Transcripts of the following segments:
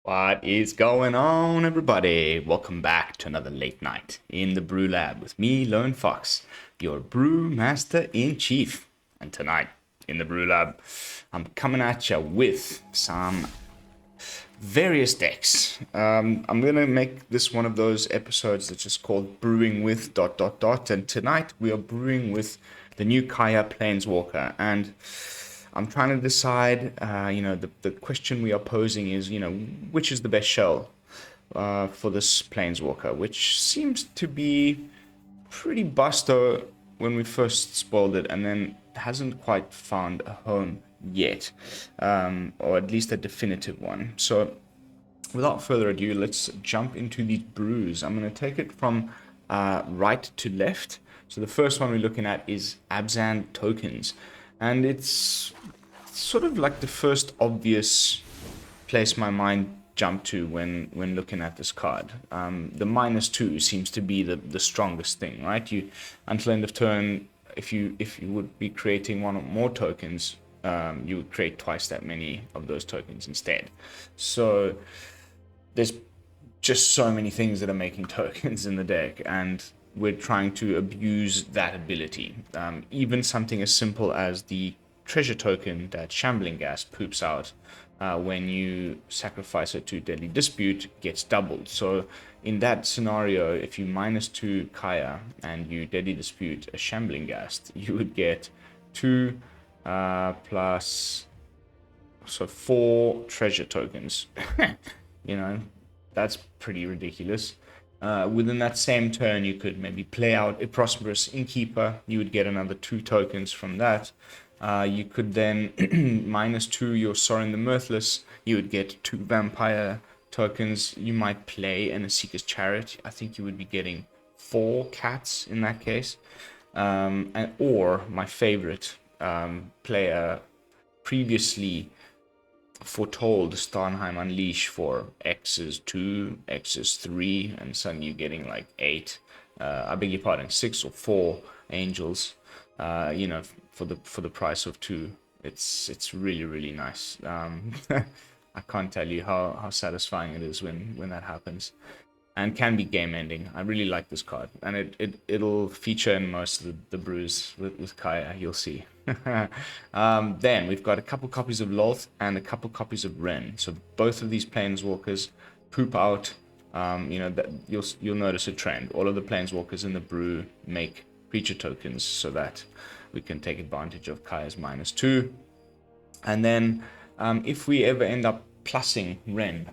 What is going on, everybody? Welcome back to another late night in the BrewLab with me, Lone Fox, your brew master in chief. And tonight in the BrewLab, I'm coming at you with some various decks. I'm gonna make this one of those episodes that's just called Brewing with ... And tonight we are brewing with the new Kaya Planeswalker, and I'm trying to decide, the question we are posing is, which is the best shell for this Planeswalker, which seems to be pretty busto when we first spoiled it, and then hasn't quite found a home yet, or at least a definitive one. So without further ado, let's jump into these brews. I'm going to take it from right to left. So the first one we're looking at is Abzan tokens. And it's sort of like the first obvious place my mind jumped to when looking at this card. The -2 seems to be the strongest thing, right? You, until end of turn, if you would be creating one or more tokens, you would create twice that many of those tokens instead. So there's just so many things that are making tokens in the deck, and we're trying to abuse that ability. Even something as simple as the treasure token that Shambling Ghast poops out when you sacrifice it to Deadly Dispute gets doubled. So in that scenario, if you -2 Kaya and you Deadly Dispute a Shambling Ghast, you would get 2 plus 4 treasure tokens. That's pretty ridiculous. Within that same turn, you could maybe play out a Prosperous Innkeeper. You would get another 2 tokens from that. You could then -2 your Sorin the Mirthless. You would get 2 vampire tokens. You might play an Esika's Chariot. I think you would be getting 4 cats in that case. Or my favorite, player previously foretold Starnheim Unleashed for X's 2, X's 3, and suddenly you're getting like 8. I beg your pardon, 6 or 4 angels. For the price of 2. It's really nice. I can't tell you how satisfying it is when that happens, and can be game ending. I really like this card, and it'll feature in most of the brews with Kaya. You'll see. Then we've got a couple copies of Lolth and a couple copies of Wrenn. So both of these planeswalkers poop out. That you'll notice a trend. All of the planeswalkers in the brew make creature tokens so that we can take advantage of Kaya's -2. And then if we ever end up plussing Wrenn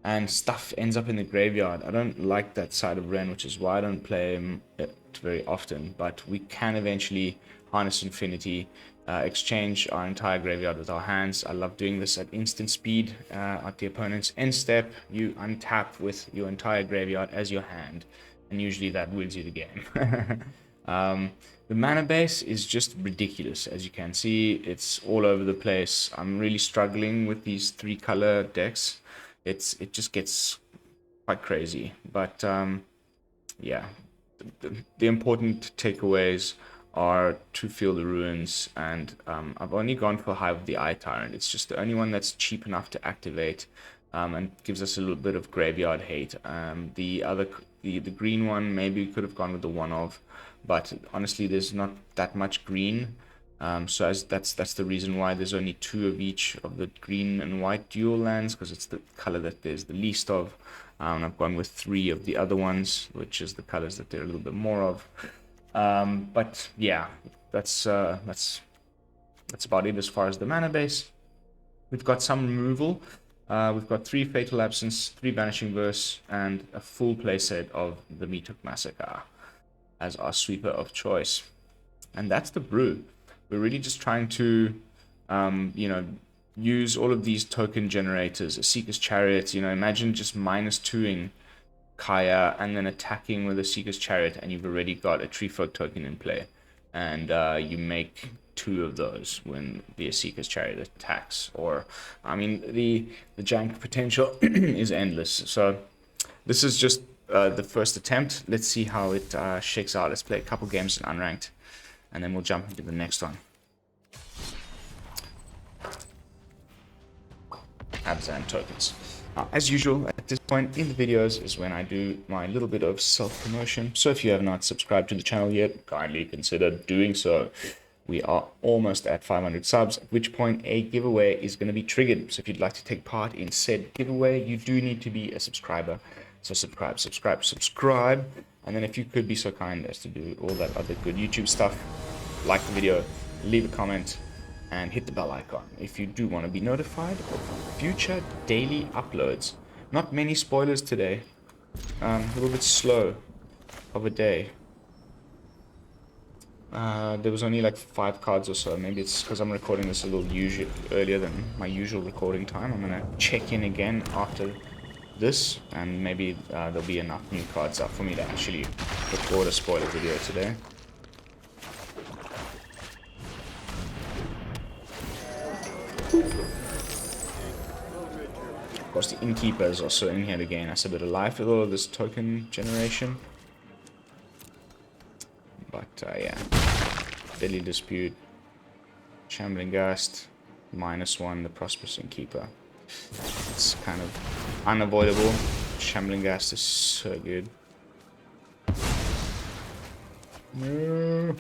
and stuff ends up in the graveyard, I don't like that side of Wrenn, which is why I don't play him very often, but we can eventually harness Infinity, exchange our entire graveyard with our hands. I love doing this at instant speed. At the opponent's end step, you untap with your entire graveyard as your hand, and usually that wins you the game. The mana base is just ridiculous. As you can see, it's all over the place. I'm really struggling with these 3-color decks. It just gets quite crazy. But yeah, the important takeaways are to feel the ruins, and I've only gone for Hive of the Eye Tyrant. It's just the only one that's cheap enough to activate, and gives us a little bit of graveyard hate. The green one, maybe we could have gone with the one of, but honestly there's not that much green, so that's the reason why there's only 2 of each of the green and white dual lands, because it's the color that there's the least of. And I've gone with 3 of the other ones, which is the colors that there are a little bit more of. But yeah, that's about it as far as the mana base. We've got some removal. We've got 3 Fateful Absence, 3 Vanishing Verse, and a full playset of the Meathook Massacre as our sweeper of choice. And that's the brew. We're really just trying to, use all of these token generators. Esika's Chariot, imagine just -2ing Kaya and then attacking with Esika's Chariot, and you've already got a Tree Folk token in play. And you make 2 of those when the Esika's Chariot attacks. Or, the jank potential is endless. So this is just the first attempt. Let's see how it shakes out. Let's play a couple games in unranked, and then we'll jump into the next one. Abzan tokens. As usual, at this point in the videos is when I do my little bit of self-promotion. So if you have not subscribed to the channel yet, kindly consider doing so. We are almost at 500 subs, at which point a giveaway is going to be triggered. So if you'd like to take part in said giveaway, you do need to be a subscriber. So subscribe. And then if you could be so kind as to do all that other good YouTube stuff, like the video, leave a comment, and hit the bell icon if you do want to be notified of future daily uploads. Not many spoilers today. A little bit slow of a day. There was only like 5 cards or so. Maybe it's because I'm recording this a little earlier than my usual recording time. I'm gonna check in again after this, and maybe there'll be enough new cards up for me to actually record a spoiler video today. Of course, the Innkeeper is also in here to gain us a bit of life with all of this token generation. But yeah, Deadly Dispute, Shambling Ghast, -1, the Prosperous Innkeeper. It's kind of unavoidable. Shambling Ghast is so good. No.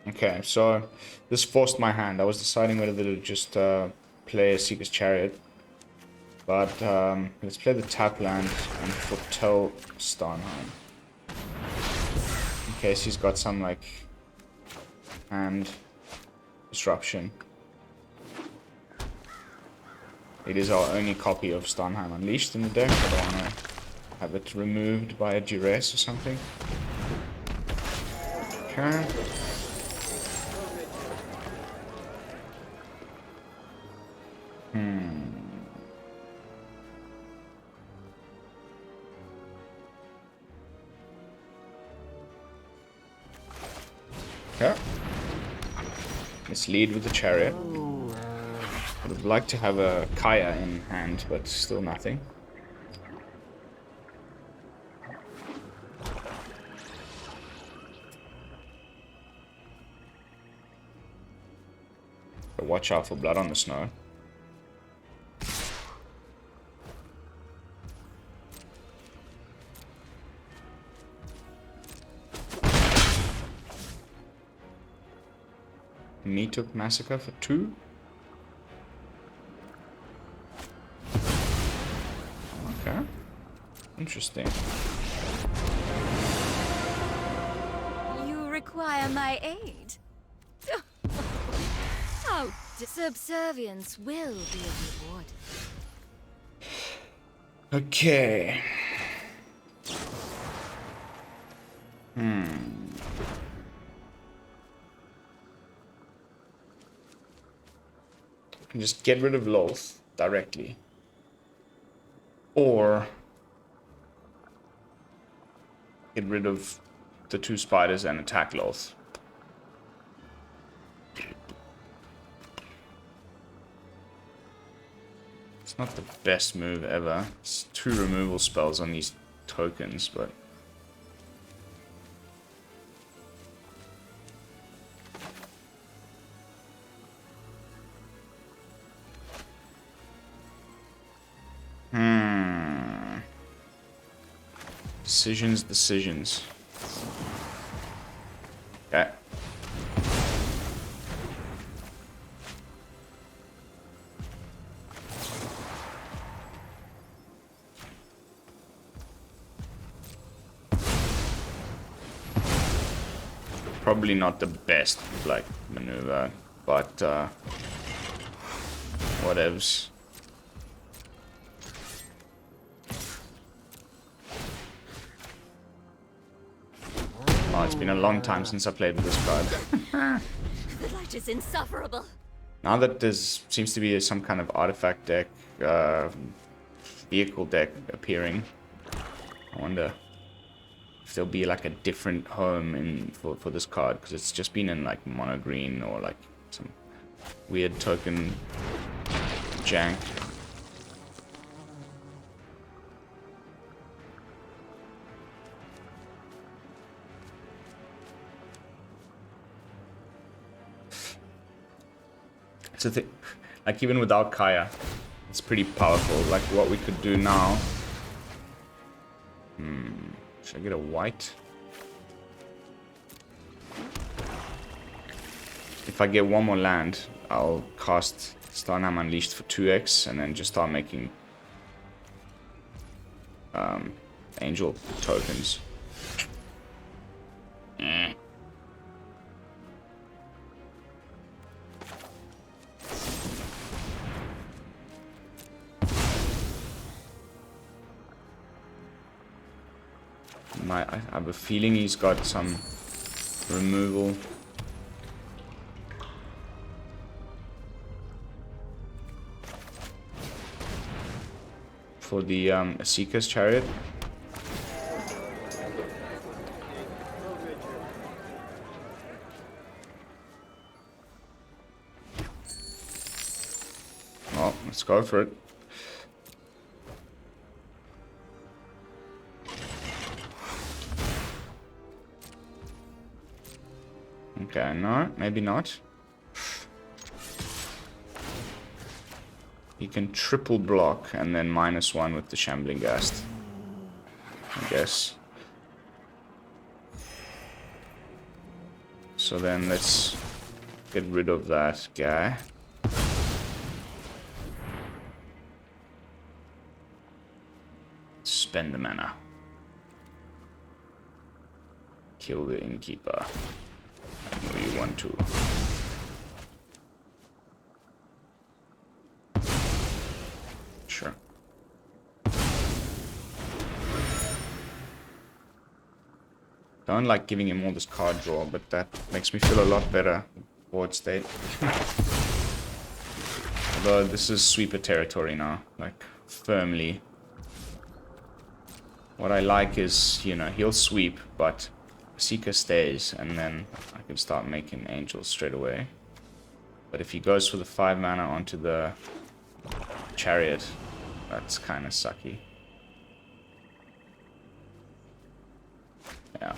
Okay, so this forced my hand. I was deciding whether to just play Esika's Chariot. But let's play the tap land and foretell Starnheim. In case he's got some like hand disruption. It is our only copy of Starnheim Unleashed in the deck. I don't want to have it removed by a duress or something. Okay. Okay. Let's lead with the Chariot. I would like to have a Kaya in hand, but still nothing. But watch out for Blood on the Snow. Meathook Massacre for 2. Okay. Interesting. You require my aid? Oh, subservience will be a reward. Okay. Can just get rid of Lolth directly, or get rid of the 2 spiders and attack Lolth. It's not the best move ever. It's 2 removal spells on these tokens, but Decisions. Okay. Probably not the best, like, maneuver, but, whatevs. Oh, it's been a long time since I played with this card. The light is insufferable. Now that there seems to be some kind of artifact deck, vehicle deck appearing, I wonder if there'll be like a different home for this card, because it's just been in like mono green or like some weird token jank. So like even without Kaya, it's pretty powerful. Like what we could do now. Should I get a white? If I get one more land, I'll cast Starnheim Unleashed for 2x and then just start making angel tokens. I have a feeling he's got some removal. For the Esika's Chariot. Well, let's go for it. Okay, no, maybe not. He can triple block and then -1 with the Shambling Ghast, I guess. So then let's get rid of that guy. Spend the mana. Kill the Innkeeper. I know you want to. Sure. Don't like giving him all this card draw, but that makes me feel a lot better. Board state. Although this is sweeper territory now, like firmly. What I like is, you know, he'll sweep, but Esika stays, and then I can start making angels straight away. But if he goes for the 5 mana onto the Chariot, that's kind of sucky. Yeah.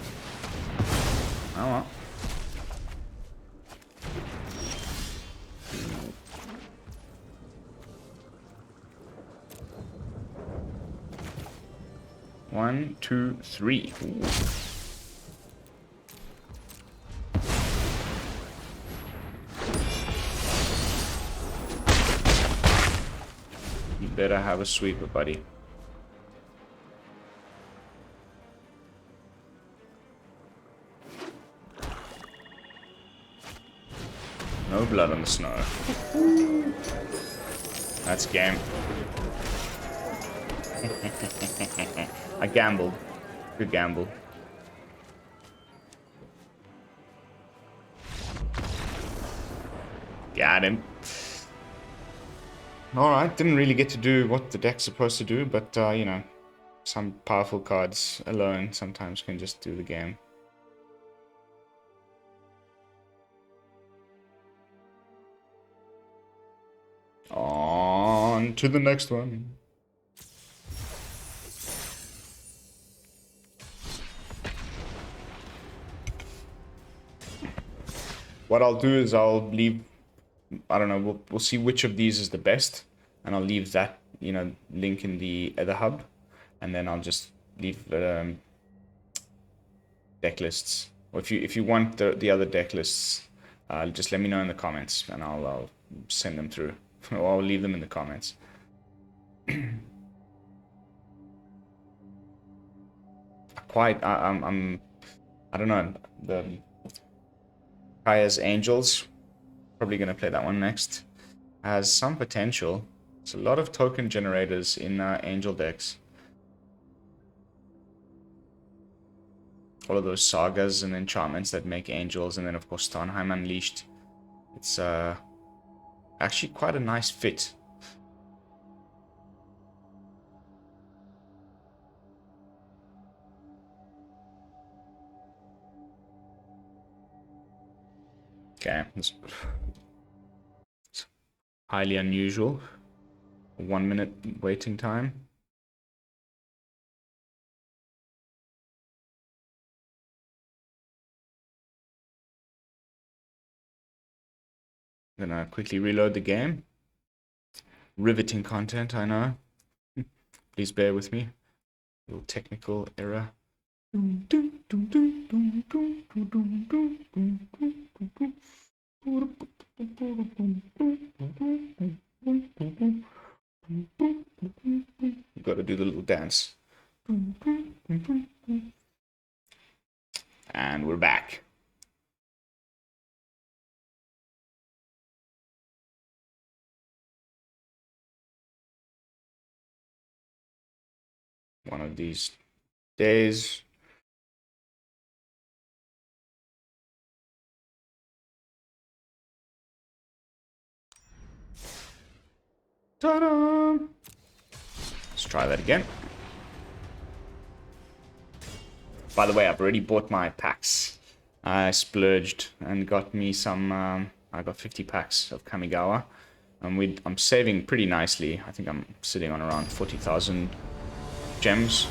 Oh well. One, two, three. Ooh. You better have a sweeper, buddy. No blood on the snow. That's game. I gambled. Good gamble. Got him. Alright, didn't really get to do what the deck's supposed to do, but, you know, some powerful cards alone sometimes can just do the game. On to the next one. What I'll do is I'll leave, I don't know, we'll see which of these is the best, and I'll leave that, you know, link in the other hub, and then I'll just leave deck lists. Or if you want the other deck lists, just let me know in the comments, and I'll send them through, or I'll leave them in the comments. I don't know, the Kaya's Angels, probably going to play that one next, has some potential. There's a lot of token generators in Angel decks. All of those sagas and enchantments that make angels, and then of course Starnheim Unleashed. It's actually quite a nice fit. Okay, it's highly unusual. 1 minute waiting time. Gonna quickly reload the game. Riveting content, I know. Please bear with me. Little technical error. Gotta do the little dance. And we're back. One of these days. Ta-da! Let's try that again. By the way, I've already bought my packs. I splurged and got me some. I got 50 packs of Kamigawa, and I'm saving pretty nicely. I think I'm sitting on around 40,000 gems.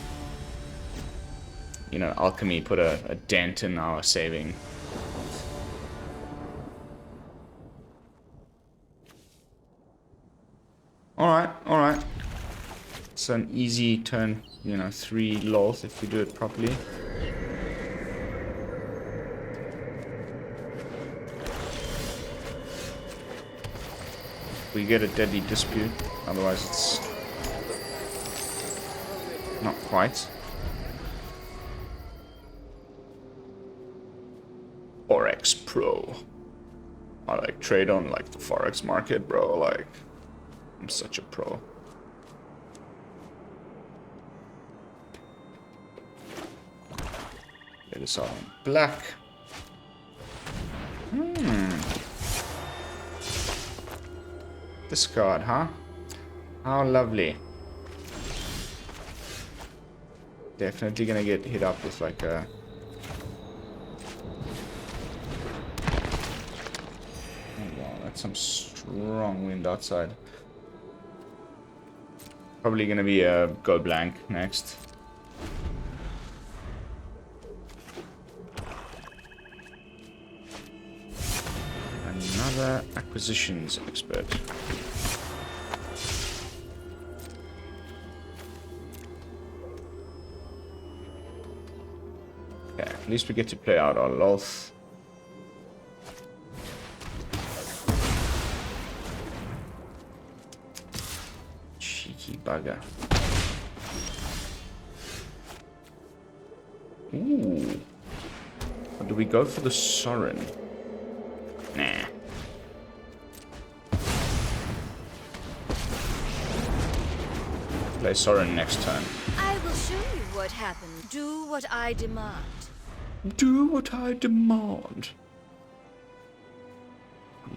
You know, alchemy put a dent in our saving. Alright, alright. It's an easy turn, you know, 3 Lolth if you do it properly. We get a deadly dispute, otherwise it's not quite. Forex Pro. I like trade on like the Forex market, bro. Like, I'm such a pro. Get this all in black. Discard, huh? How lovely. Definitely gonna get hit up with like a... Oh wow, that's some strong wind outside. Probably gonna be a go blank next. Another acquisitions expert. Okay, at least we get to play out our Lolth. Cheeky bugger. Ooh. Or do we go for the Sorin? Nah. Play Sorin next turn. I will show you what happens. Do what I demand. Do what I demand.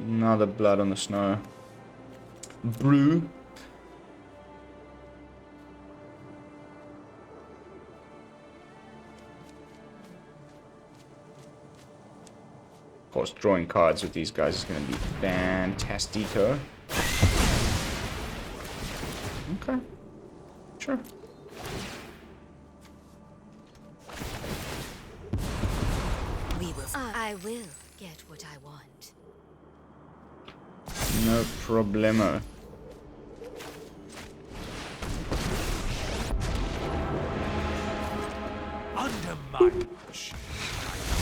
Another blood on the snow. Brew. Of course, drawing cards with these guys is going to be fantastico. Okay. Sure. I will get what I want. No problemo. Under my watch,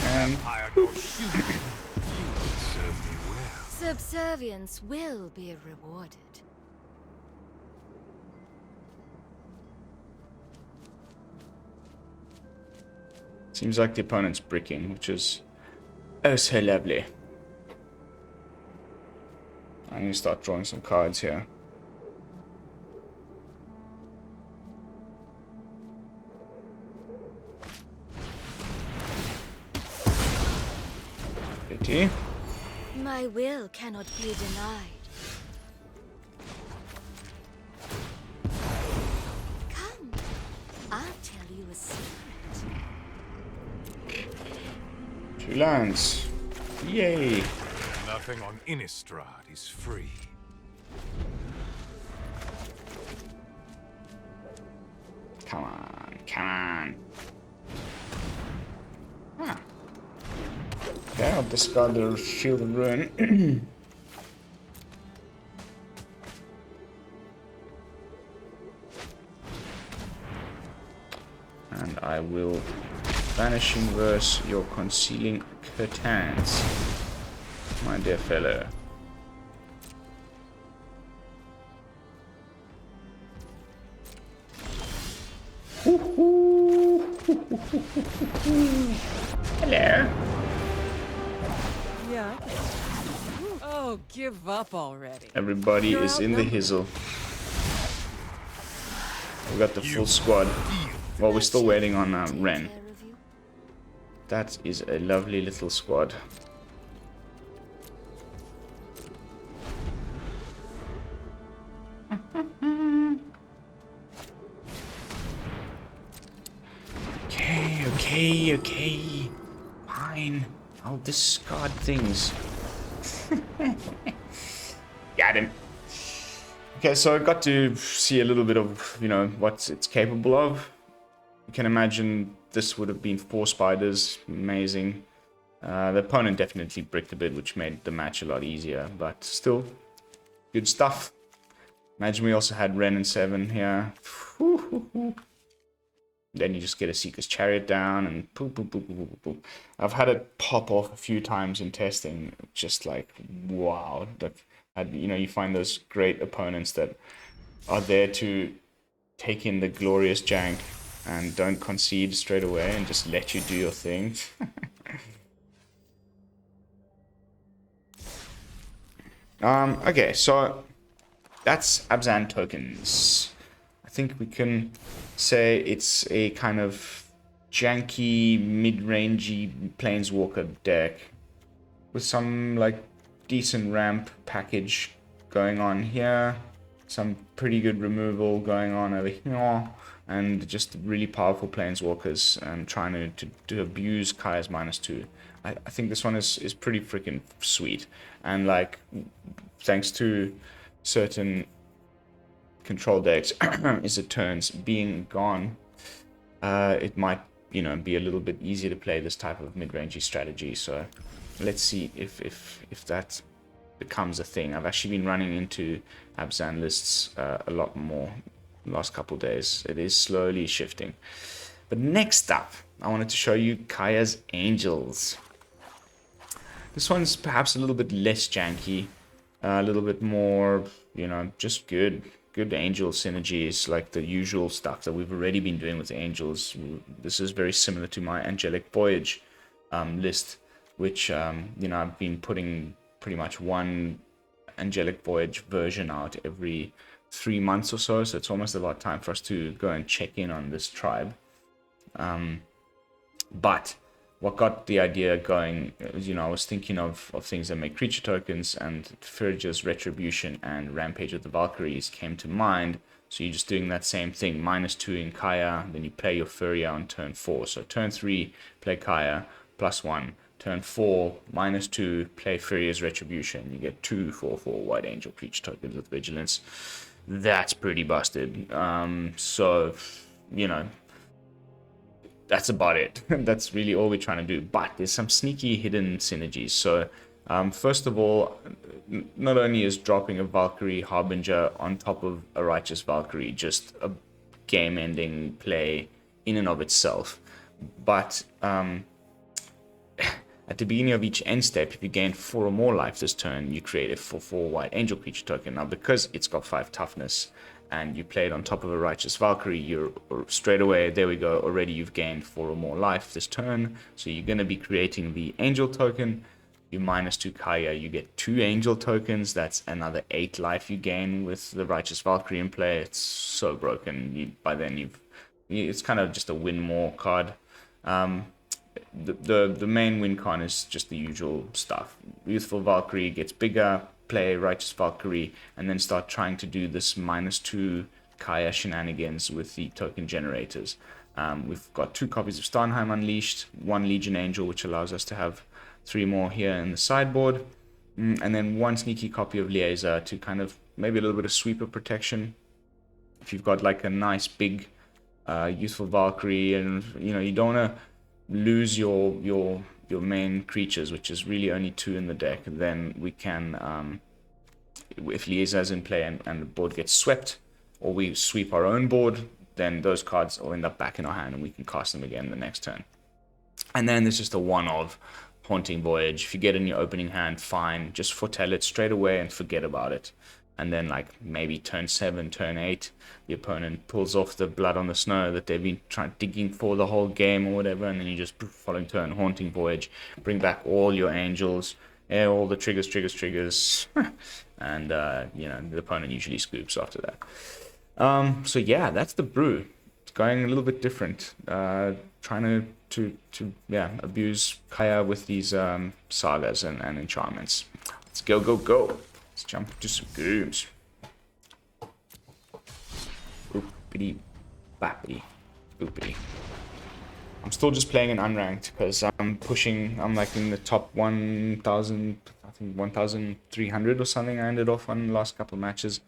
And hired your shoot. You will serve me well. Subservience will be rewarded. seems like the opponent's bricking, which is oh so lovely. I need to start drawing some cards here. Pity. My will cannot be denied. Come, I'll tell you a secret. 2 lands. Yay. Nothing on Innistrad is free. Come on, come on. Ah. Okay, I'll discard the Shield of Ruin. And I will Vanishing Verse your Concealing Curtains, my dear fellow. Hello. Yeah. Oh, give up already. Everybody is in the hizzle. We got the full squad. Well, we're still waiting on Wrenn. Care of you. That is a lovely little squad. Okay. Fine. I'll discard things. Got him. Okay, so I got to see a little bit of, what it's capable of. You can imagine this would have been 4 spiders. Amazing. The opponent definitely bricked a bit, which made the match a lot easier, but still, good stuff. Imagine we also had Wrenn and Seven here. Then you just get Esika's Chariot down and boop, boop, boop, boop, boop, boop. I've had it pop off a few times in testing. Just like, wow. You find those great opponents that are there to take in the glorious jank and don't concede straight away and just let you do your thing. Okay, so that's Abzan tokens. I think we can say it's a kind of janky, mid-rangey planeswalker deck with some like decent ramp package going on here, some pretty good removal going on over here, and just really powerful planeswalkers and trying to abuse Kaya's -2. I think this one is pretty freaking sweet, and like thanks to certain control decks is it turns being gone, it might be a little bit easier to play this type of mid-rangey strategy. So let's see if that becomes a thing. I've actually been running into Abzan lists a lot more last couple days. It is slowly shifting. But next up, I wanted to show you Kaya's Angels. This one's perhaps a little bit less janky, a little bit more, just good angel synergies, like the usual stuff that we've already been doing with the angels. This is very similar to my Angelic Voyage list, which I've been putting pretty much one Angelic Voyage version out every 3 months or so. So it's almost about time for us to go and check in on this tribe. But what got the idea going is, I was thinking of things that make creature tokens, and Firja's Retribution and Rampage of the Valkyries came to mind. So you're just doing that same thing, -2 in Kaya, then you play your Furia on turn 4. So turn 3, play Kaya, +1. Turn 4, -2, play Furia's Retribution. You get 2 4/4 White Angel creature tokens with Vigilance. That's pretty busted. So, that's about it. That's really all we're trying to do. But there's some sneaky hidden synergies. So, first of all, not only is dropping a Valkyrie Harbinger on top of a Righteous Valkyrie just a game-ending play in and of itself, but at the beginning of each end step, if you gain 4 or more life this turn, you create a 4/4 White Angel creature token. Now, because it's got 5 toughness, and you play it on top of a Righteous Valkyrie, you're straight away, there we go, already you've gained 4 or more life this turn. So you're going to be creating the Angel token. You -2 Kaya, you get 2 Angel tokens. That's another 8 life you gain with the Righteous Valkyrie in play. It's so broken. By then, it's kind of just a win more card. The main win con is just the usual stuff. Youthful Valkyrie gets bigger, play Righteous Valkyrie, and then start trying to do this -2 Kaya shenanigans with the token generators. We've got 2 copies of Starnheim Unleashed, 1 Legion Angel, which allows us to have 3 more here in the sideboard, and then 1 sneaky copy of Liaisa to kind of maybe a little bit of sweeper protection. If you've got like a nice big Youthful Valkyrie, and you don't want to lose your main creatures, which is really only 2 in the deck, then we can, if Liaisa is in play and the board gets swept, or we sweep our own board, then those cards will end up back in our hand and we can cast them again the next turn. And then there's just a one of Haunting Voyage. If you get in your opening hand, fine. Just foretell it straight away and forget about it. And then like maybe turn 7, turn 8, the opponent pulls off the Blood on the Snow that they've been digging for the whole game or whatever, and then you just following turn Haunting Voyage, bring back all your angels, all the triggers, and you know, the opponent usually scoops after that. So yeah, that's the brew. It's going a little bit different. Trying to abuse Kaya with these sagas and enchantments. Let's go. Let's jump into some games. Oopity bappity boopity. I'm still just playing in unranked because I'm like in the top 1,000, I think 1,300 or something. I ended off on the last couple of matches.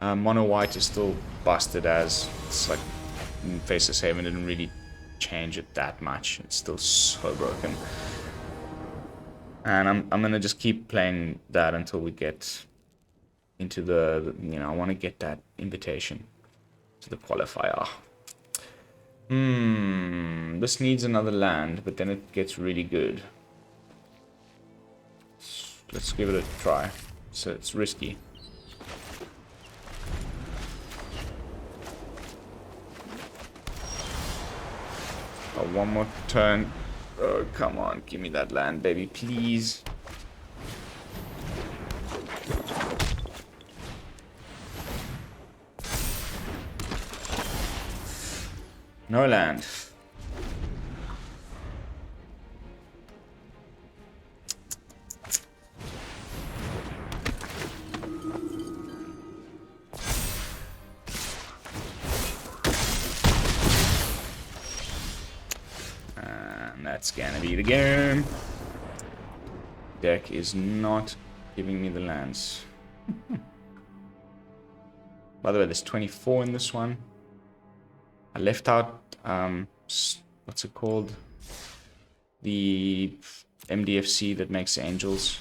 Mono white is still busted as it's like Faceless Haven didn't really change it that much. It's still so broken. And I'm gonna just keep playing that until we get into the you know, I want to get that invitation to the qualifier. This needs another land, but then it gets really good. Let's give it a try. So it's risky. Oh, one more turn. Oh, come on. Give me that land, baby, please. No land. That's gonna be the game. Deck is not giving me the lands. By the way, there's 24 in this one. I left out, what's it called? The MDFC that makes angels.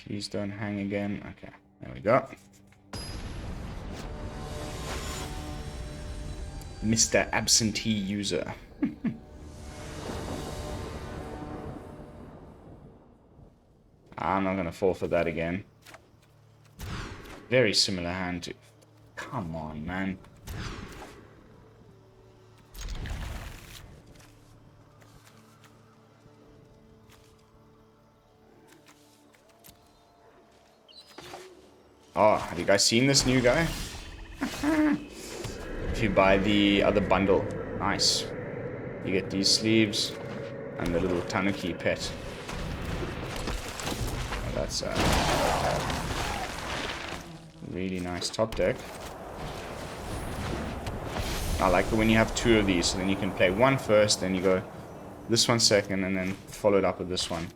Please don't hang again. Okay, there we go. Mr. Absentee User. I'm not gonna fall for that again. Very similar hand to... Come on, man. Oh, have you guys seen this new guy? If you buy the other bundle, nice. You get these sleeves and the little Tanuki pet. Oh, that's a really nice top deck. I like it when you have two of these, so then you can play one first, then you go this one second, and then follow it up with this one.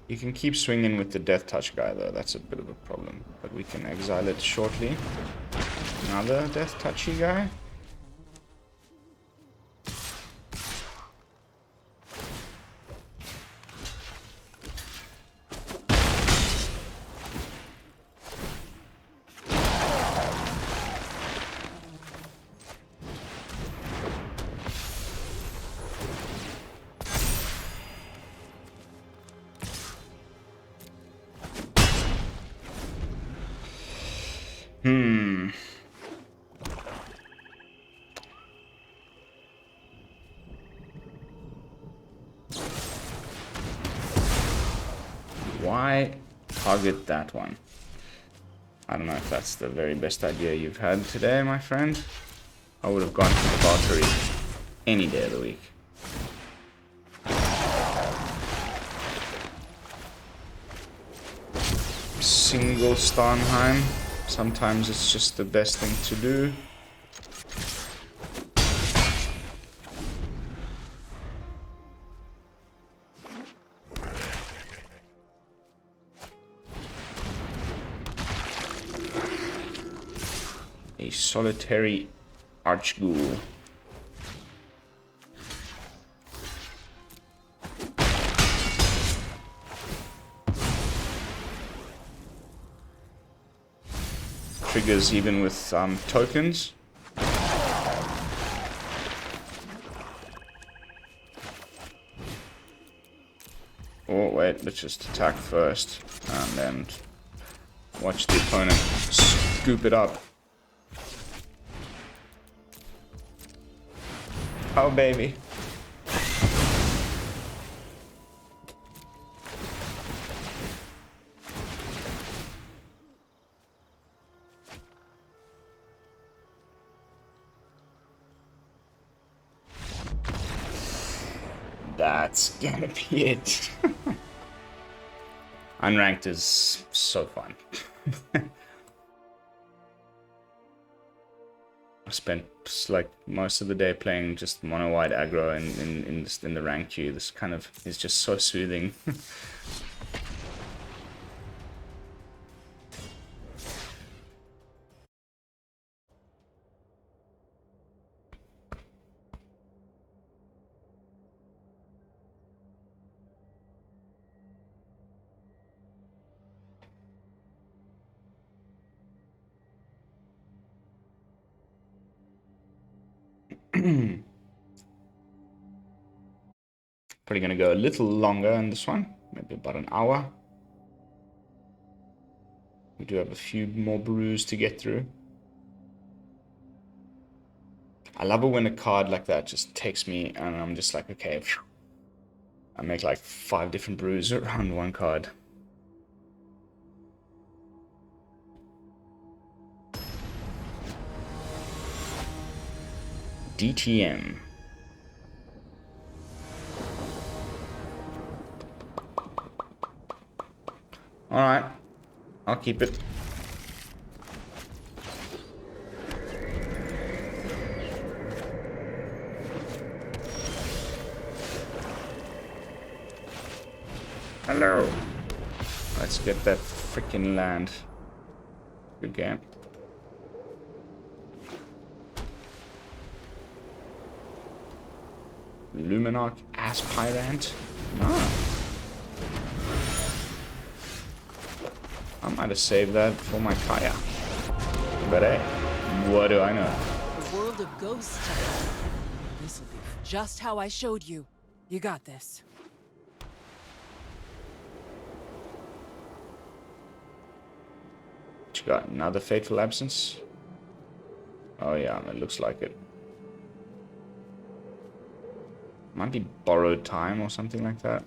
You can keep swinging with the Death Touch guy though, that's a bit of a problem. But we can exile it shortly. Another Death Touchy guy. Why target that one? I don't know if that's the very best idea you've had today, my friend. I would have gone for the Valkyrie any day of the week. single Starnheim. Sometimes it's just the best thing to do. A solitary Archghoul. Triggers even with tokens. Oh wait, let's just attack first and then watch the opponent scoop it up. Oh baby. That's gonna be it. Unranked is so fun. I spent like most of the day playing just mono white aggro in the rank queue. This kind of is just so soothing. Probably gonna go a little longer in this one, maybe about an hour. We do have a few more brews to get through. I love it when a card like that just takes me and I'm just like, okay, phew. I make like 5 different brews around one card. DTM. Alright, I'll keep it. Hello. Let's get that freaking land. Good game. Luminarch Aspirant. Ah. I might have saved that for my Kaya. But hey, what do I know? The world of ghosts. This will be just how I showed you. You got this. You got another Fateful Absence? Oh yeah, it looks like it. Might be Borrowed Time or something like that.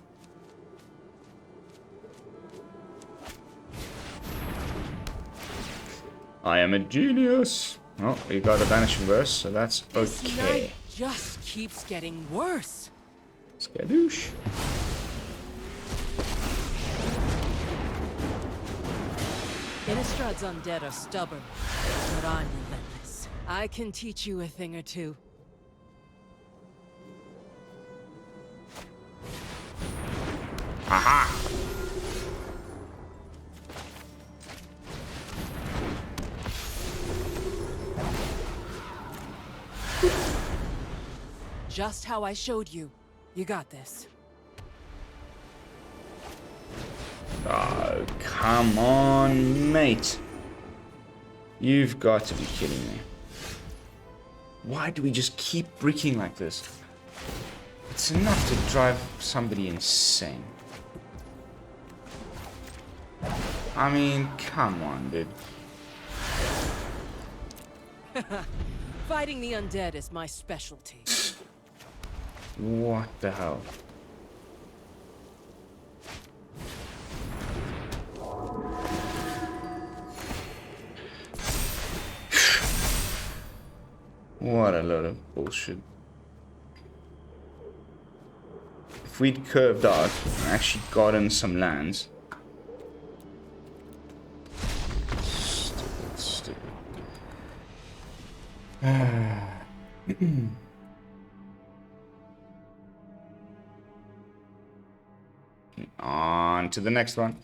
I am a genius. Oh, we got a Vanishing Verse, so that's This okay. night just keeps getting worse. Skadoosh. Innistrاد's undead are stubborn, but I'm relentless. I can teach you a thing or two. Aha! Just how I showed you. You got this. Oh, come on, mate. You've got to be kidding me. Why do we just keep bricking like this? It's enough to drive somebody insane. I mean, come on, dude. Fighting the undead is my specialty. What the hell? What a load of bullshit. If we'd curved out and actually gotten some lands, On to the next one.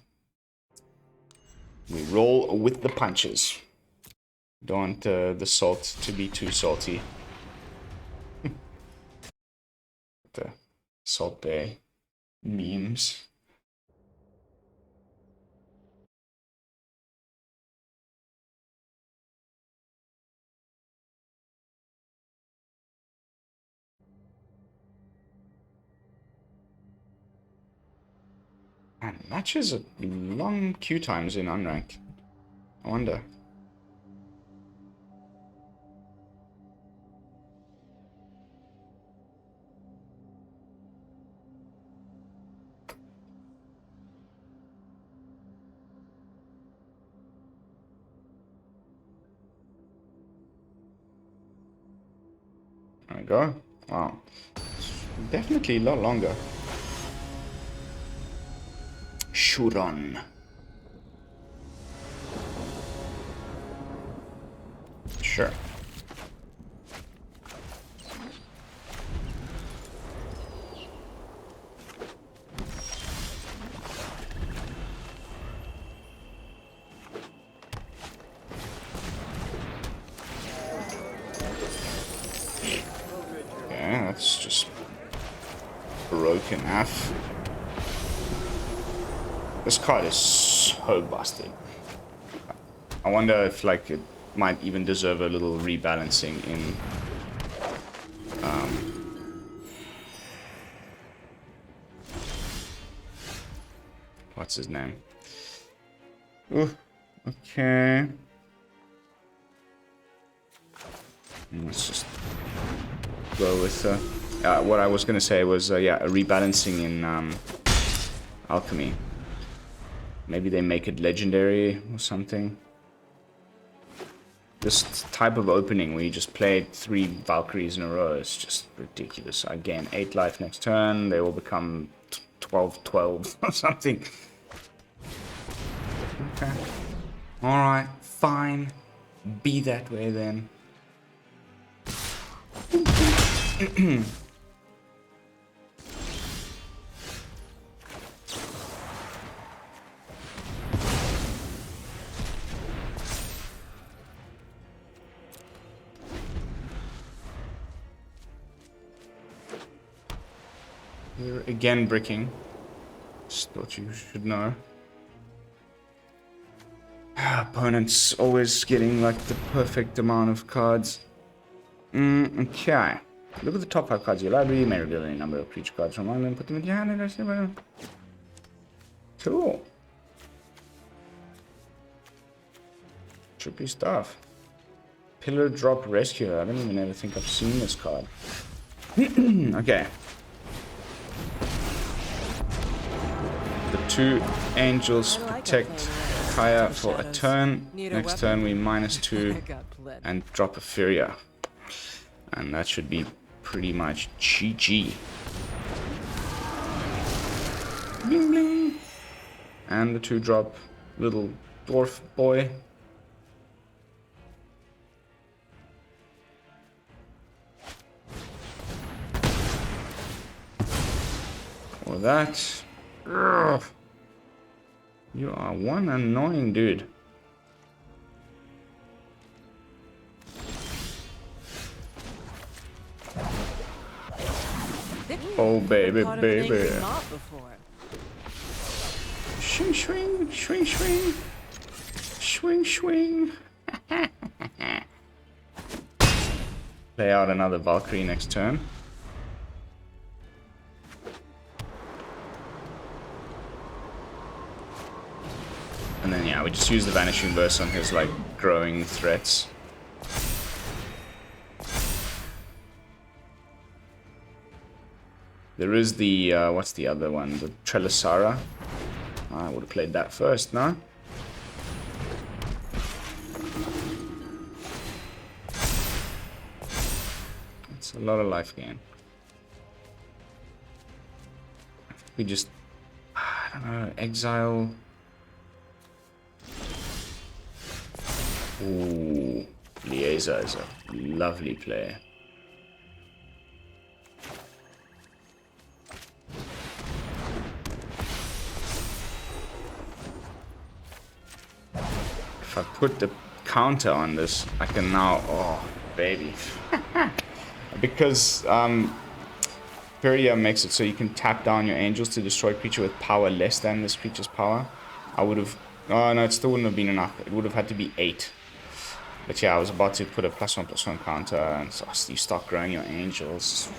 We roll with the punches. Don't want the salt to be too salty. The Salt Bay memes. And matches are long queue times in unranked. I wonder. There we go. Wow. Definitely a lot longer. Shuron. Sure. Yeah, that's just broken half. This card is so busted. I wonder if like it might even deserve a little rebalancing in what's his name? Ooh, okay. Let's just go with what I was gonna say was yeah, a rebalancing in alchemy. Maybe they make it legendary or something. This type of opening where you just play 3 Valkyries in a row is just ridiculous. I gain 8 life next turn, they will become 12-12 or something. Okay. Alright, fine. Be that way then. You're again bricking. Just thought you should know. Opponent's always getting like the perfect amount of cards. Okay. Look at the top 5 cards of your library. You may reveal any number of creature cards from among them. Put them in your hand. Cool. Trippy stuff. Pillar Drop Rescue. I don't even ever think I've seen this card. Okay. The 2 angels protect Kaya for a turn. Next turn we -2 and drop a Furia. And that should be pretty much GG. Bling bling. And the 2 drop little dwarf boy. Or that. Ugh. You are one annoying dude. Oh baby, baby. Swing, swing, swing, swing. Swing, swing. Play out another Valkyrie next turn. And then yeah, we just use the Vanishing Verse on his like growing threats. There is the what's the other one? The Trelisara. I would have played that first, no? It's a lot of life gain. We just, I don't know, exile. Ooh, liaison. Liaison is a lovely play. If I put the counter on this, I can now... Oh, baby. Because Furia makes it so you can tap down your angels to destroy a creature with power less than this creature's power. I would have... Oh, no, it still wouldn't have been enough. It would have had to be 8. But yeah, I was about to put a +1/+1 counter, and so you start growing your angels.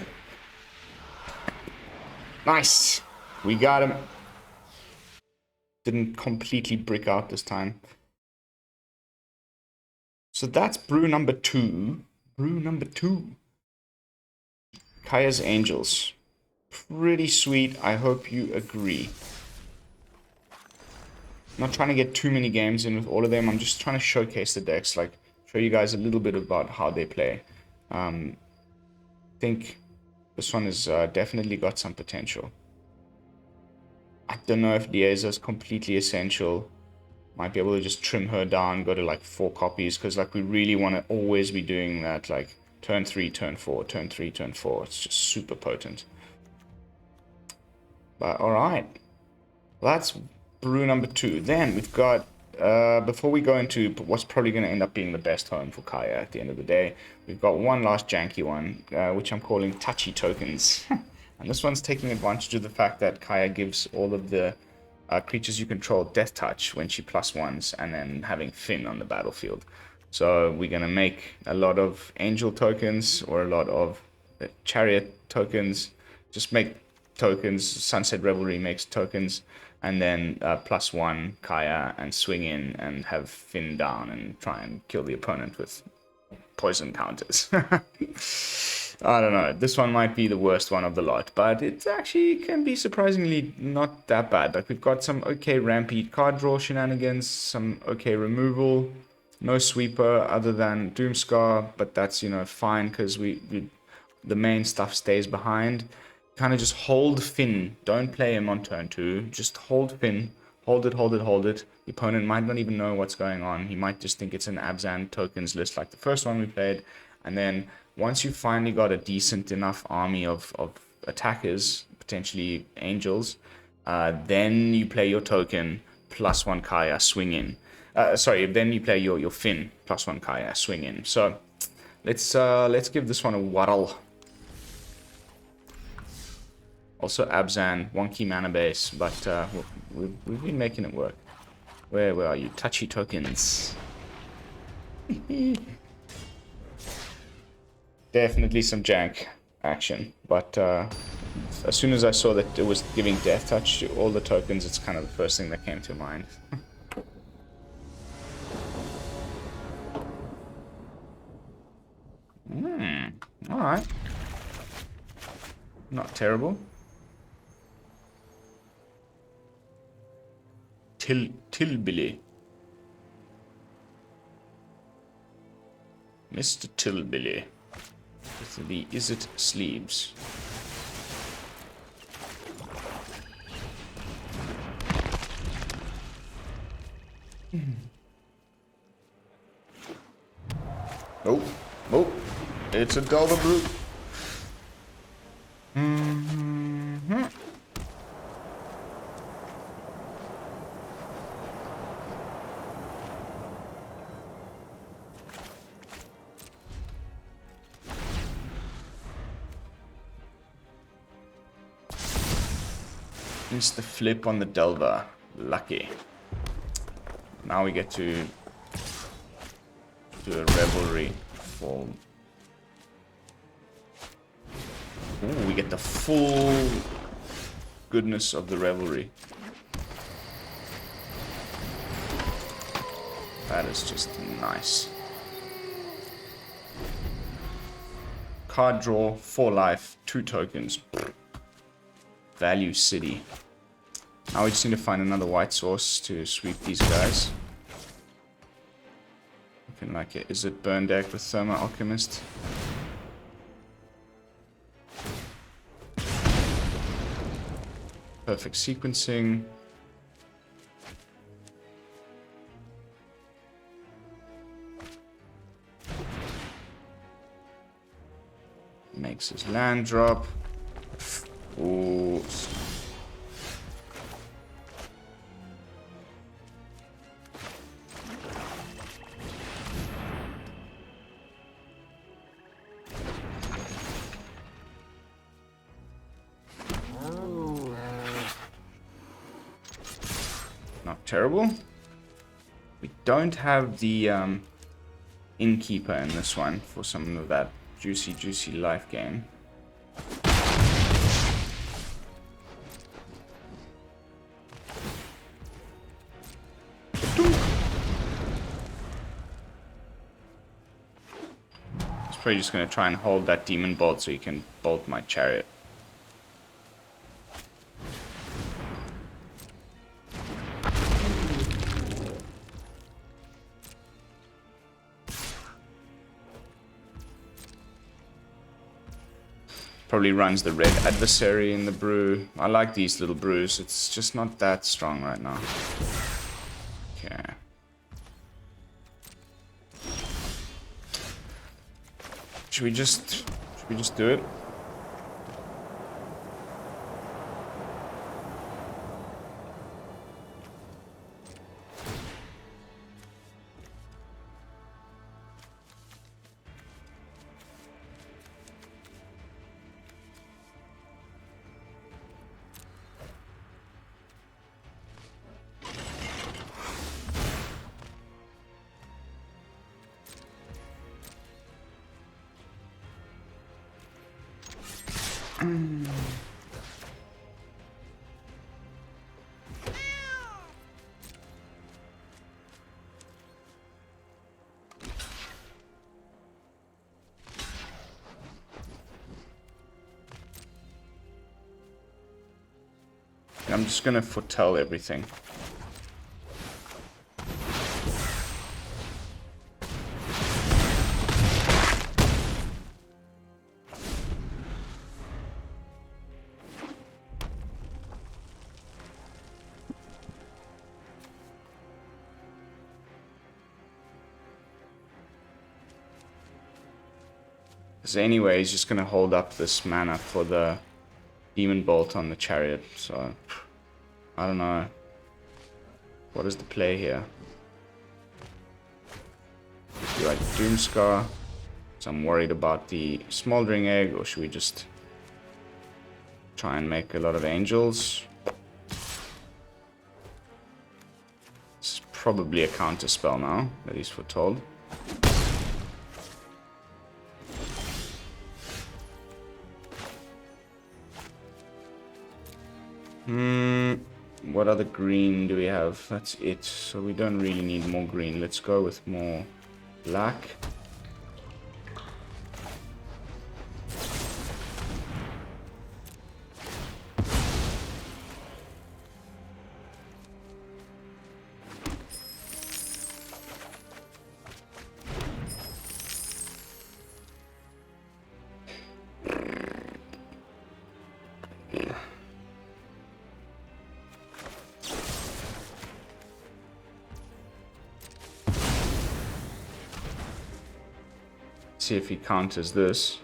Nice! We got him. Didn't completely brick out this time. So that's brew number 2. Brew number 2. Kaya's Angels. Pretty sweet. I hope you agree. Not trying to get too many games in with all of them. I'm just trying to showcase the decks, like show you guys a little bit about how they play. I think this one has definitely got some potential. I don't know if Liaison is completely essential. Might be able to just trim her down, go to like 4 copies, because like we really want to always be doing that, like turn 3, turn 4, turn 3, turn 4. It's just super potent. But alright. Well, that's brew number 2. Then we've got, before we go into what's probably going to end up being the best home for Kaya at the end of the day, we've got one last janky one, which I'm calling Touchy Tokens. And this one's taking advantage of the fact that Kaya gives all of the creatures you control Death Touch when she +1s, and then having Finn on the battlefield. So we're going to make a lot of Angel tokens or a lot of Chariot tokens. Just make tokens. Sunset Revelry makes tokens. And then +1 Kaya and swing in and have Finn down and try and kill the opponent with poison counters. I don't know. This one might be the worst one of the lot, but it actually can be surprisingly not that bad. Like, we've got some okay Rampede card draw shenanigans, some okay removal, no sweeper other than Doomscar, but that's, you know, fine because the main stuff stays behind. Kind of just hold Finn. Don't play him on turn 2. Just hold Finn. Hold it, hold it, hold it. The opponent might not even know what's going on. He might just think it's an Abzan tokens list like the first one we played. And then once you've finally got a decent enough army of attackers, potentially angels, then you play your token, +1 Kaya, swing in. Then you play your Finn, +1 Kaya, swing in. So let's give this one a waddle. Also Abzan, wonky mana base, but we've been making it work. Where are you? Touchy tokens. Definitely some jank action, but as soon as I saw that it was giving Death Touch to all the tokens, it's kind of the first thing that came to mind. Alright. Not terrible. Tilbilly. Mr. Tilbilly. With the Is It sleeves. Oh, oh, it's a Delver Brew. It's the flip on the Delver. Lucky. Now we get to do a Revelry for... Ooh, we get the full goodness of the Revelry. That is just nice. Card draw, 4 life, 2 tokens. Value City. Now we just need to find another white source to sweep these guys. Looking like it. Is it Burn deck with Thermo Alchemist? Perfect sequencing. makes his land drop. Ooh. Not terrible. We don't have the Innkeeper in this one for some of that juicy life gain. He's probably just going to try and hold that demon bolt so he can bolt my chariot. Probably runs the red adversary in the brew. I like these little brews. It's just not that strong right now. Okay. Should we just do it? I'm just gonna foretell everything. Because anyway, he's just gonna hold up this mana for the demon bolt on the chariot, so I don't know. What is the play here? Do I Doomscar? So I'm worried about the smoldering egg, or should we just try and make a lot of angels? It's probably a counter spell now that he's foretold. What other green do we have? That's it. So we don't really need more green. Let's go with more black. See if he counters this.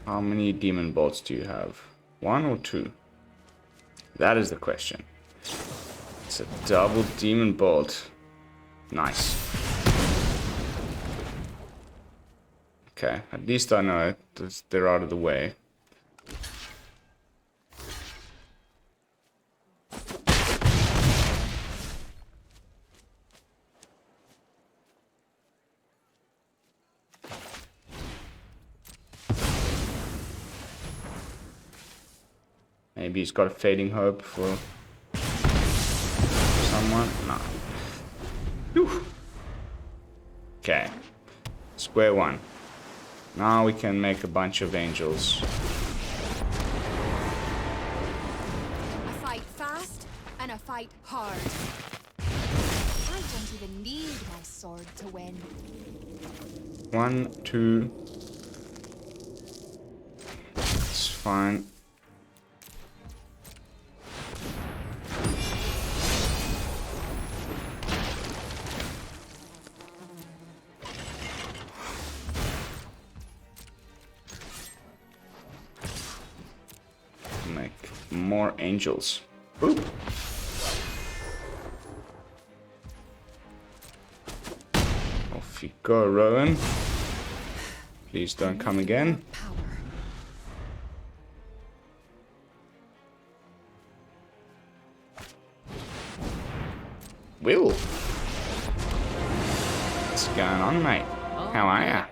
How many demon bolts do you have? 1 or 2? That is the question. It's a double demon bolt. Nice. Okay, at least I know they're out of the way. Maybe he's got a fading hope for someone. No. Whew. Okay. Square one. Now we can make a bunch of angels. I fight fast and I fight hard. I don't even need my sword to win. 1, 2. It's fine. Make more angels. Ooh. Off you go, Rowan. Please don't come again. Power. Will. What's going on, mate? How are ya?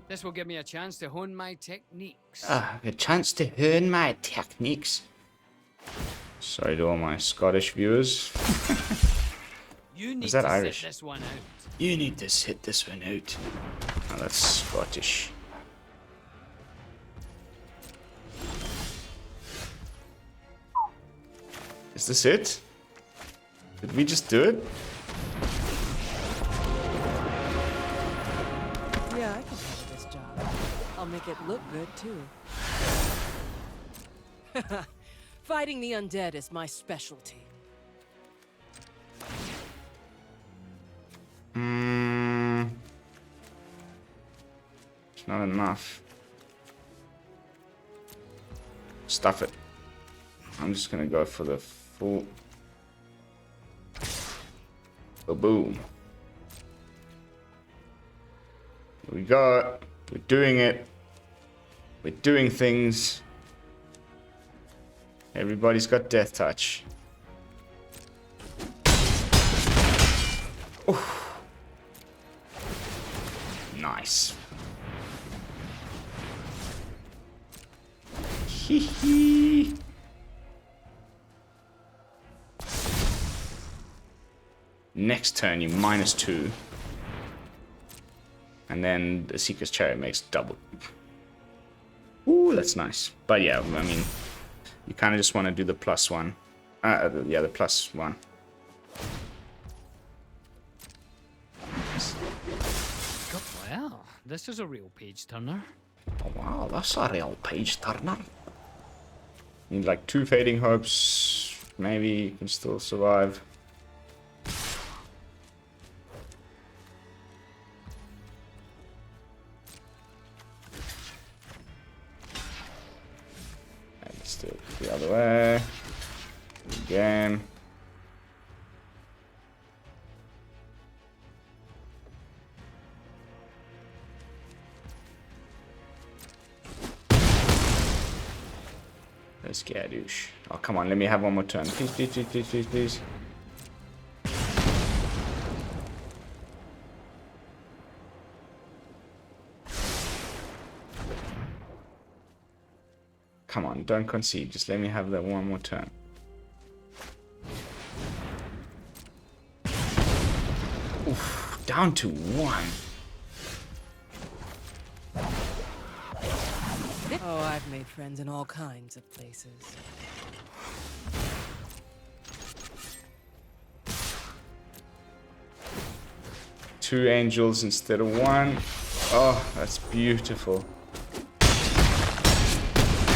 This will give me a chance to hone my techniques. A chance to hone my techniques. Sorry to all my Scottish viewers. You need that to Irish? sit this one out. You need to sit this one out. Oh, that's Scottish. Is this it? Did we just do it? Yeah, I can do this job. I'll make it look good too. Fighting the undead is my specialty. It's not enough. Stuff it. I'm just gonna go for the full. Boom. Here we go. We're doing it. We're doing things. Everybody's got death touch. Oof. Nice. Hee hee. Next turn, you -2. And then the Esika's Chariot makes double. Ooh, that's nice. But yeah, I mean, you kind of just want to do the +1. Yeah, the +1. Well, this is a real page turner. Oh, wow, that's a real page turner. Need like 2 Fading Hopes. Maybe you can still survive. Let's do it the other way. Again. Let's get douche. Oh, come on, let me have one more turn. Please, please, please, please, please, please. Come on, don't concede. Just let me have that one more turn. Oof, down to 1. Oh, I've made friends in all kinds of places. Two angels instead of 1. Oh, that's beautiful.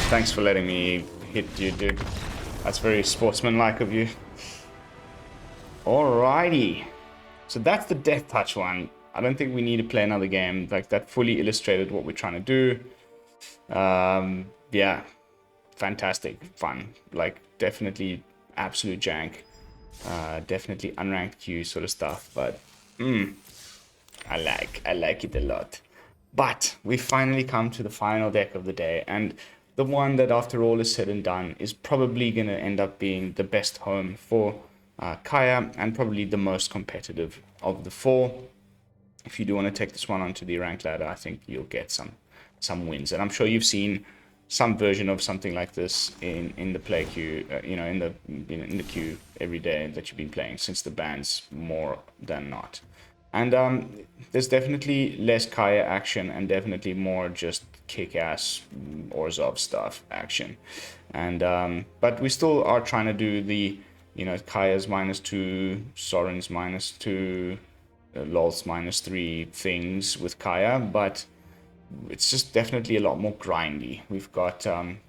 Thanks for letting me hit you, dude. That's very sportsmanlike of you. Alrighty. So that's the Death Touch one. I don't think we need to play another game. Like, that fully illustrated what we're trying to do. Yeah. Fantastic. Fun. Like, definitely absolute jank. Definitely unranked queue sort of stuff. But, I like it a lot. But we finally come to the final deck of the day, and the one that, after all is said and done, is probably going to end up being the best home for Kaya, and probably the most competitive of the 4. If you do want to take this one onto the rank ladder, I think you'll get some wins, and I'm sure you've seen some version of something like this in the play queue, in the queue every day that you've been playing since the bans, more than not. And there's definitely less Kaya action and definitely more just kick-ass Orzhov stuff action. And but we still are trying to do the, you know, Kaya's -2, Sorin's -2, Lolth's -3 things with Kaya, but it's just definitely a lot more grindy. We've got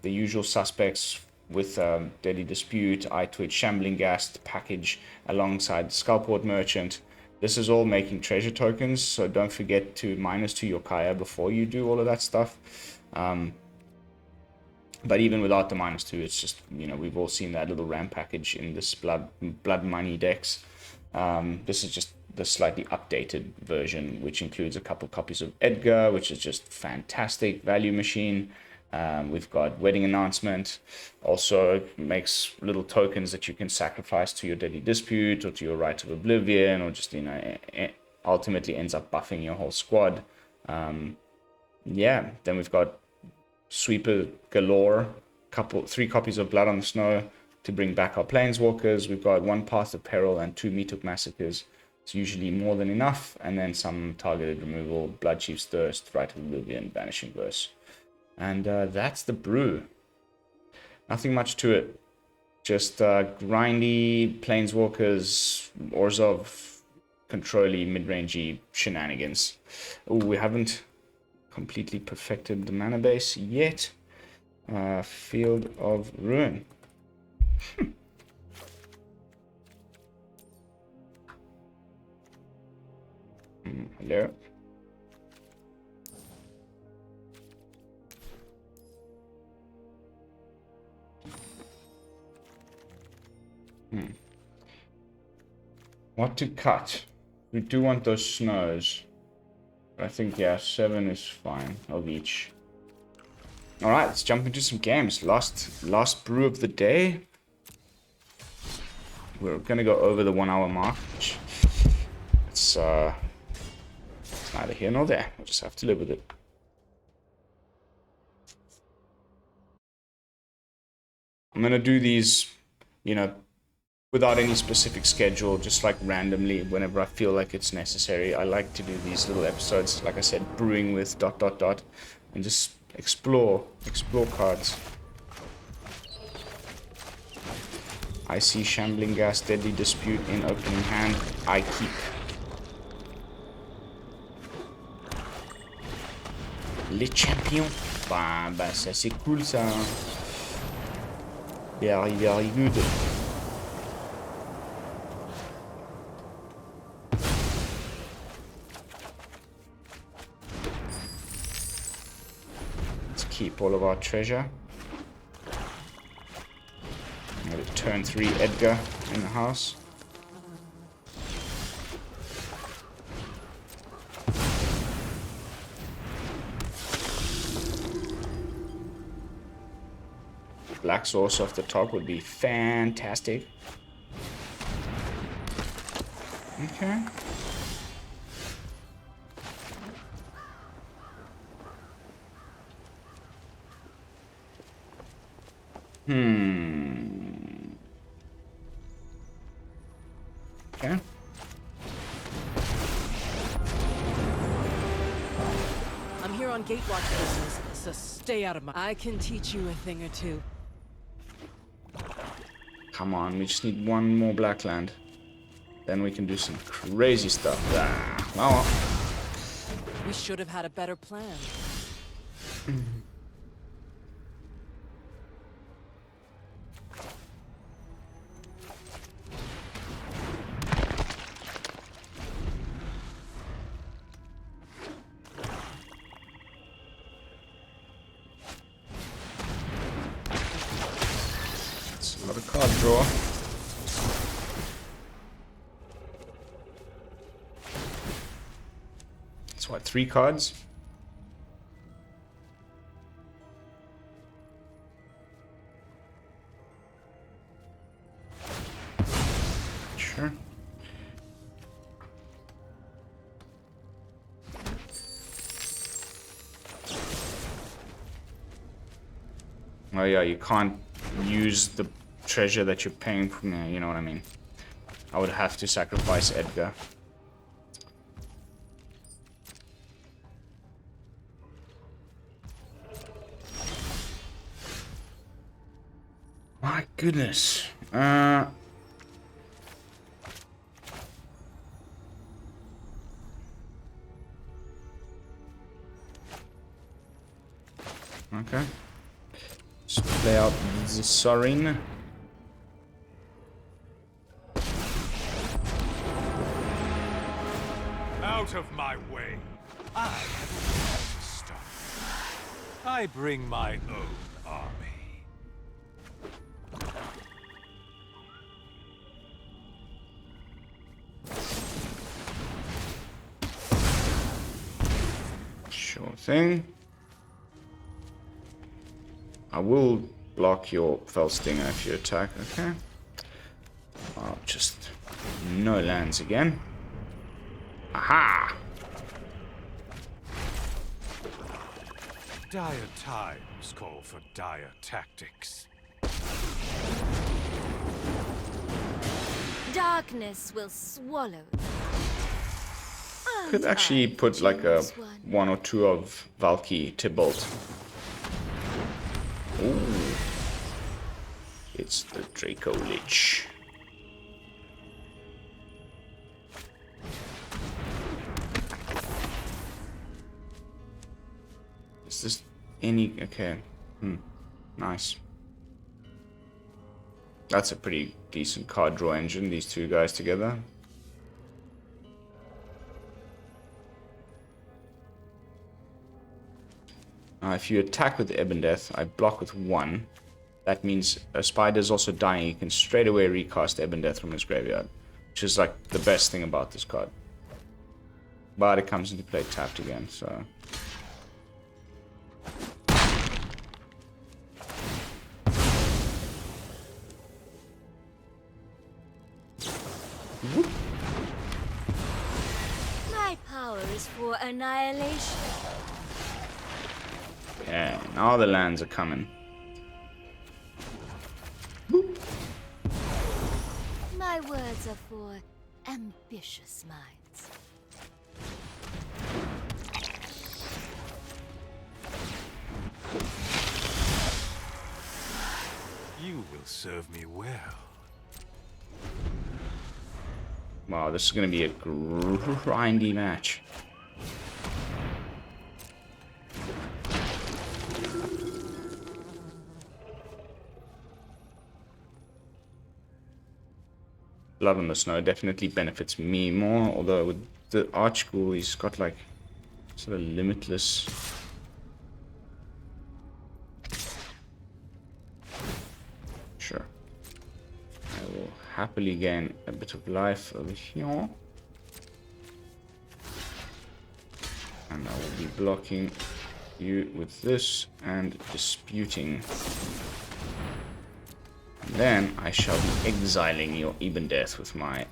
the usual suspects with Deadly Dispute, Eye Twitch, Shambling Ghast package alongside the Skullport Merchant. This is all making treasure tokens, so don't forget to -2 your Kaya before you do all of that stuff. But even without the -2, it's just, you know, we've all seen that little RAM package in this blood money decks. This is just the slightly updated version, which includes a couple copies of Edgar, which is just fantastic value machine. We've got Wedding Announcement, also makes little tokens that you can sacrifice to your Deadly Dispute or to your Rite of Oblivion, or just, you know, ultimately ends up buffing your whole squad. Yeah, then we've got Sweeper galore, 3 copies of Blood on the Snow to bring back our planeswalkers. We've got 1 Path of Peril and 2 Meathook Massacres. It's usually more than enough, and then some targeted removal, Blood Chief's Thirst, Rite of Oblivion, Vanishing Verse. And that's the brew. Nothing much to it. Just grindy planeswalkers, Orzhov, control-y, mid-rangey shenanigans. Oh, we haven't completely perfected the mana base yet. Field of Ruin. Hello. What to cut? We do want those snows. I think, yeah, 7 is fine of each. Alright, let's jump into some games. Last brew of the day. We're gonna go over the 1 hour mark, which it's neither here nor there. We'll just have to live with it. I'm gonna do these, you know, without any specific schedule, just like randomly whenever I feel like it's necessary. I like to do these little episodes, like I said, brewing with ... and just explore cards. I see Shambling Ghast, Deadly Dispute in opening hand. I keep. Les champions. Bah, ça c'est cool ça. Very, very good. Keep all of our treasure. Got a turn 3 Edgar in the house. Black Source off the top would be fantastic. Okay. Okay. I'm here on Gatewatch business, so stay out of my... I can teach you a thing or two. Come on, we just need 1 more black land. Then we can do some crazy stuff. Ah, well. We should have had a better plan. Another card draw. That's what, 3 cards? Sure. Oh yeah, you can't use the treasure that you're paying for. You know what I mean. I would have to sacrifice Edgar. goodness. Okay. Let's play out the Sorin. Out of my way. I have a war to start. I bring my own army. Sure thing. I will block your Fell Stinger if you attack, okay? I'll just... no lands again. Aha! Dire times call for dire tactics. Darkness will swallow. Could actually put like a 1 or 2 of Valky Tybalt. Ooh. It's the Draco Lich. Is this any... okay. Nice. That's a pretty decent card draw engine, these two guys together. If you attack with Ebb and Death, I block with 1. That means a spider's also dying. He can straight away recast Ebb and Death from his graveyard, which is like the best thing about this card. But it comes into play tapped again, so... My power is for annihilation. Yeah, now the lands are coming. My words are for ambitious minds. You will serve me well. Wow, this is going to be a grindy match. Blood on the Snow definitely benefits me more, although with the Archghoul, he's got like sort of limitless. Sure. I will happily gain a bit of life over here. And I will be blocking you with this and disputing. Then I shall be exiling your Eben Death with my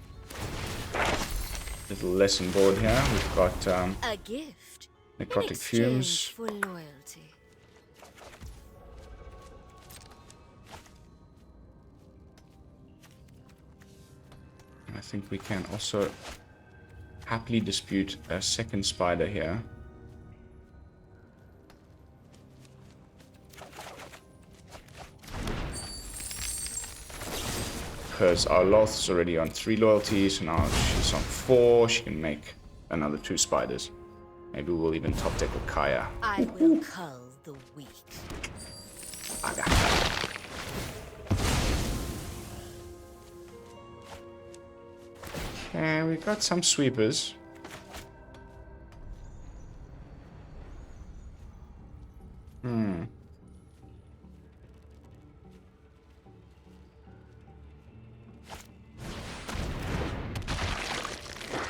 little lesson board here. We've got A gift. Necrotic in Fumes. exchange for loyalty. I think we can also happily dispute a second spider here. Because our Lolth is already on 3 loyalties, so now she's on 4. She can make another 2 spiders. Maybe we'll even top deck with Kaya. I will cull the weak. Okay, we got some sweepers.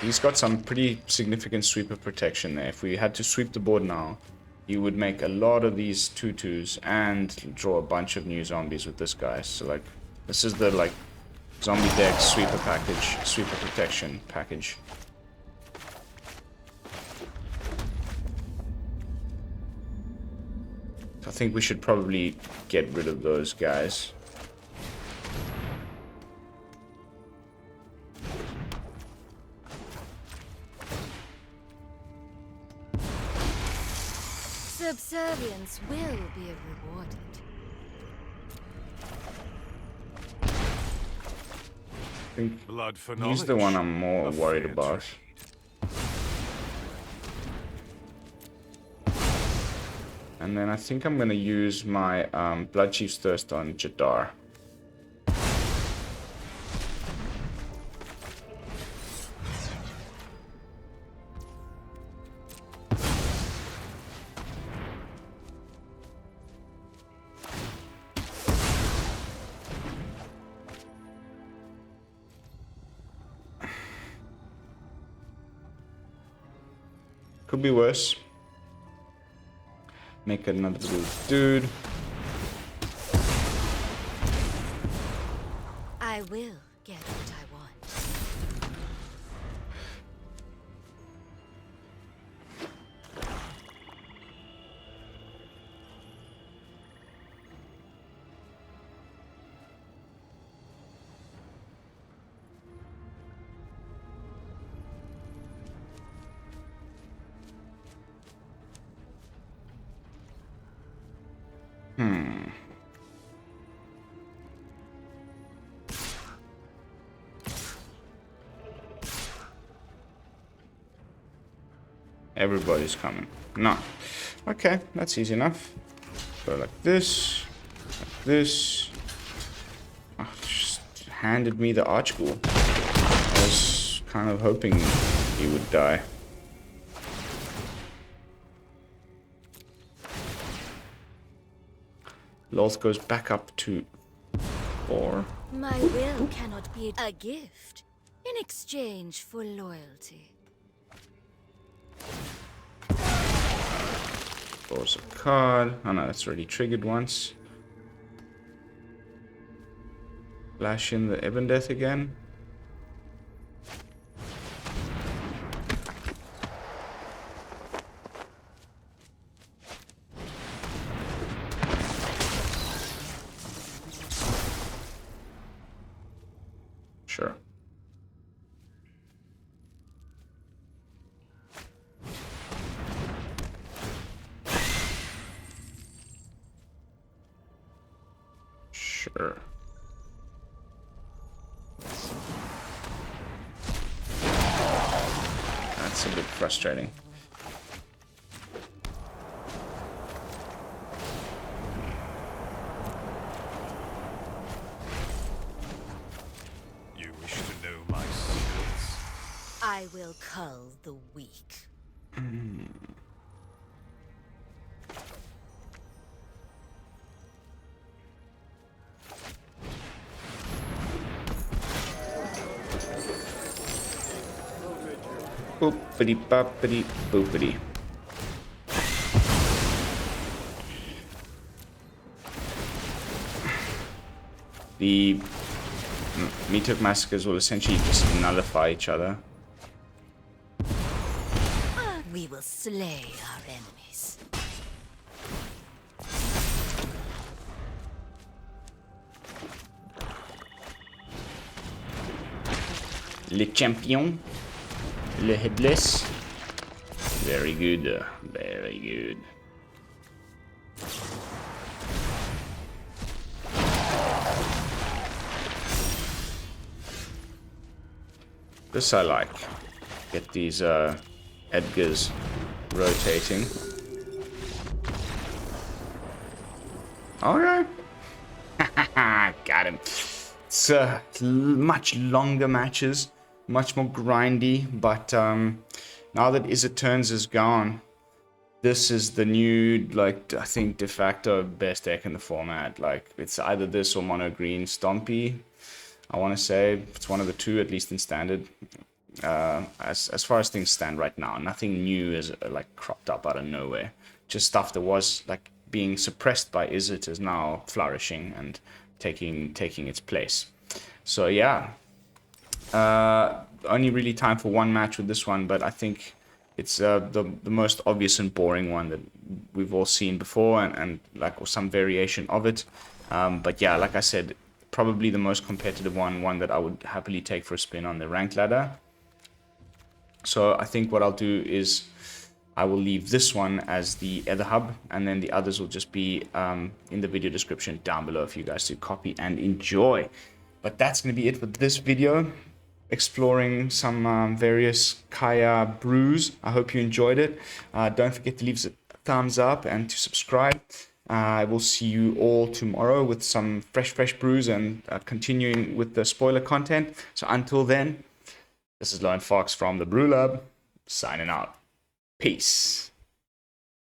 He's got some pretty significant sweeper protection there. If we had to sweep the board now, you would make a lot of these 2/2s and draw a bunch of new zombies with this guy. So like, this is the like zombie deck sweeper package, sweeper protection package. I think we should probably get rid of those guys. Subservience will be rewarded. think Blood for he's the one I'm more A worried fair about. trade. And then I think I'm gonna use my Blood Chief's Thirst on Jadar. Could be worse. Make another blue dude. I will get what I want. Everybody's coming. No. Okay, that's easy enough. Go like this. Like this. Oh, just handed me the Archghoul. I was kind of hoping he would die. Lolth goes back up to 4. My will cannot be a gift in exchange for loyalty. Draws a card. Oh no, that's already triggered once. Flash in the Ebondeath again. Sure. Sure. That's a bit frustrating. You wish to know my secrets? I will cull the weak. Boopity boppity boopity. The Meathook Massacres will essentially just nullify each other. We will slay our enemies. Le Champion. Le Headless. Very good. Very good. This I like. Get these Edgars rotating. Alright. Got him. It's much longer matches. Much more grindy, but now that Izzet Turns is gone, this is the new, like, I think de facto best deck in the format. Like, it's either this or Mono Green Stompy. I want to say it's one of the two, at least in standard. As far as things stand right now, nothing new is like cropped up out of nowhere. Just stuff that was like being suppressed by Izzet is now flourishing and taking its place. So yeah. Only really time for one match with this one, but I think it's the most obvious and boring one that we've all seen before, and like, or some variation of it. But yeah, like I said, probably the most competitive one that I would happily take for a spin on the ranked ladder. So I think what I'll do is I will leave this one as the other hub, and then the others will just be in the video description down below for you guys to copy and enjoy. But that's going to be it for this video, exploring some various Kaya brews. I hope you enjoyed it. Don't forget to leave a thumbs up and to subscribe. I will see you all tomorrow with some fresh brews and continuing with the spoiler content. So until then, this is Lone Fox from the BrewLab, signing out. Peace.